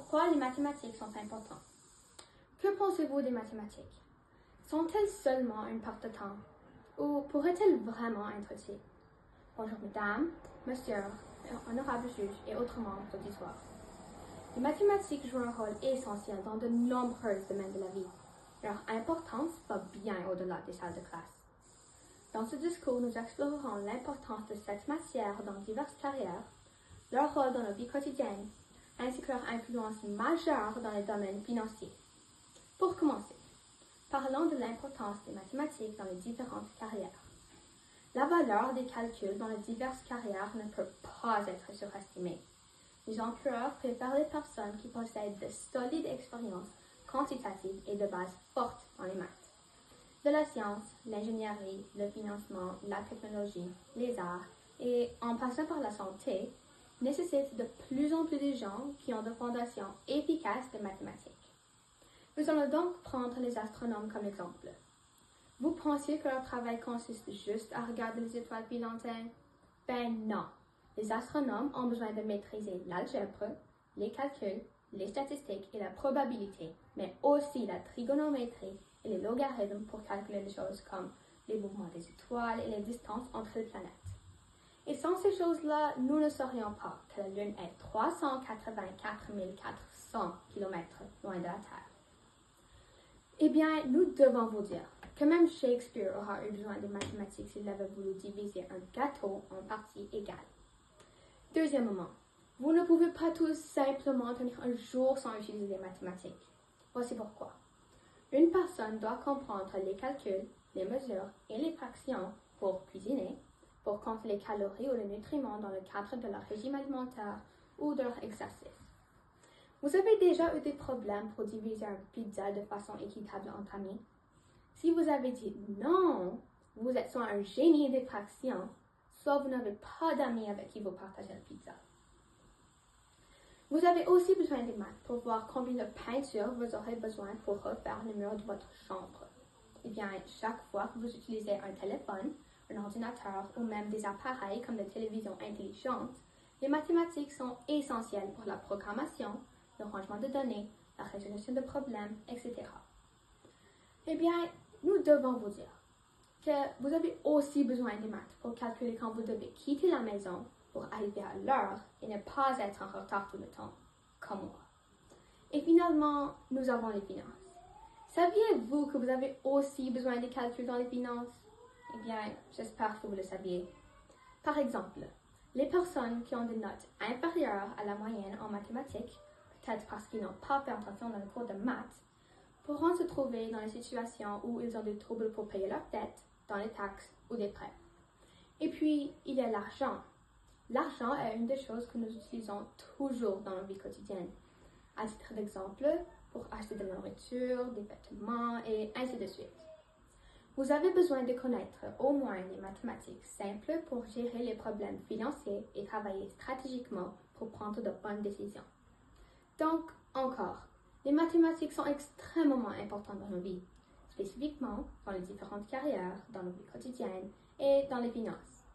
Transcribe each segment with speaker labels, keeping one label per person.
Speaker 1: pourquoi les mathématiques sont importantes. Que pensez-vous des mathématiques? Sont-elles seulement une perte de temps? Ou pourraient-elles vraiment être utiles? Bonjour mesdames, messieurs, honorables juges et autres membres d'auditoire. Les mathématiques jouent un rôle essentiel dans de nombreux domaines de la vie. Leur importance va bien au-delà des salles de classe. Dans ce discours, nous explorerons l'importance de cette matière dans diverses carrières, leur rôle dans nos vies quotidiennes, ainsi que leur influence majeure dans les domaines financiers. Pour commencer, parlons de l'importance des mathématiques dans les différentes carrières. La valeur des calculs dans les diverses carrières ne peut pas être surestimée. Les employeurs préfèrent les personnes qui possèdent de solides expériences quantitatives et de base fortes dans les maths. De la science, l'ingénierie, le financement, la technologie, les arts et en passant par la santé nécessitent de plus en plus de gens qui ont des fondations efficaces de mathématiques. Nous allons donc prendre les astronomes comme exemple. Vous pensiez que leur travail consiste juste à regarder les étoiles filantes? Ben non. Les astronomes ont besoin de maîtriser l'algèbre, les calculs, les statistiques et la probabilité, mais aussi la trigonométrie et les logarithmes pour calculer des choses comme les mouvements des étoiles et les distances entre les planètes. Et sans ces choses-là, nous ne saurions pas que la Lune est 384 400 km loin de la Terre. Eh bien, nous devons vous dire que même Shakespeare aura eu besoin des mathématiques s'il avait voulu diviser un gâteau en parties égales. Deuxièmement, vous ne pouvez pas tout simplement tenir un jour sans utiliser les mathématiques. Voici pourquoi. Une personne doit comprendre les calculs, les mesures et les fractions pour cuisiner, pour compter les calories ou les nutriments dans le cadre de leur régime alimentaire ou de leur exercice. Vous avez déjà eu des problèmes pour diviser une pizza de façon équitable entre amis? Si vous avez dit non, vous êtes soit un génie des fractions, soit vous n'avez pas d'amis avec qui vous partagez la pizza. Vous avez aussi besoin des maths pour voir combien de peinture vous aurez besoin pour refaire le mur de votre chambre. Eh bien, chaque fois que vous utilisez un téléphone, un ordinateur ou même des appareils comme des télévisions intelligentes, les mathématiques sont essentielles pour la programmation, le rangement de données, la résolution de problèmes, etc. Eh bien, nous devons vous dire que vous avez aussi besoin des maths pour calculer quand vous devez quitter la maison pour arriver à l'heure et ne pas être en retard tout le temps, comme moi. Et finalement, nous avons les finances. Saviez-vous que vous avez aussi besoin des calculs dans les finances? Eh bien, j'espère que vous le saviez. Par exemple, les personnes qui ont des notes inférieures à la moyenne en mathématiques, peut-être parce qu'ils n'ont pas fait attention dans le cours de maths, pourront se trouver dans les situations où ils ont des troubles pour payer leurs dettes, dans les taxes ou des prêts. Et puis, il y a l'argent. L'argent est une des choses que nous utilisons toujours dans nos vies quotidiennes. À titre d'exemple, pour acheter de la nourriture, des vêtements et ainsi de suite. Vous avez besoin de connaître au moins les mathématiques simples pour gérer les problèmes financiers et travailler stratégiquement pour prendre de bonnes décisions. Donc, encore, les mathématiques sont extrêmement importantes dans nos vies, spécifiquement dans les différentes carrières, dans nos vies quotidiennes et dans les finances.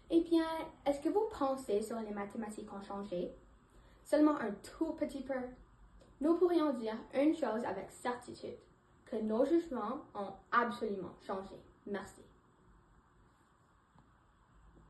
Speaker 1: Eh bien, est-ce que vous pensez que les mathématiques ont changé? Seulement un tout petit peu? Nous pourrions dire une chose avec certitude, que nos jugements ont absolument changé. Merci.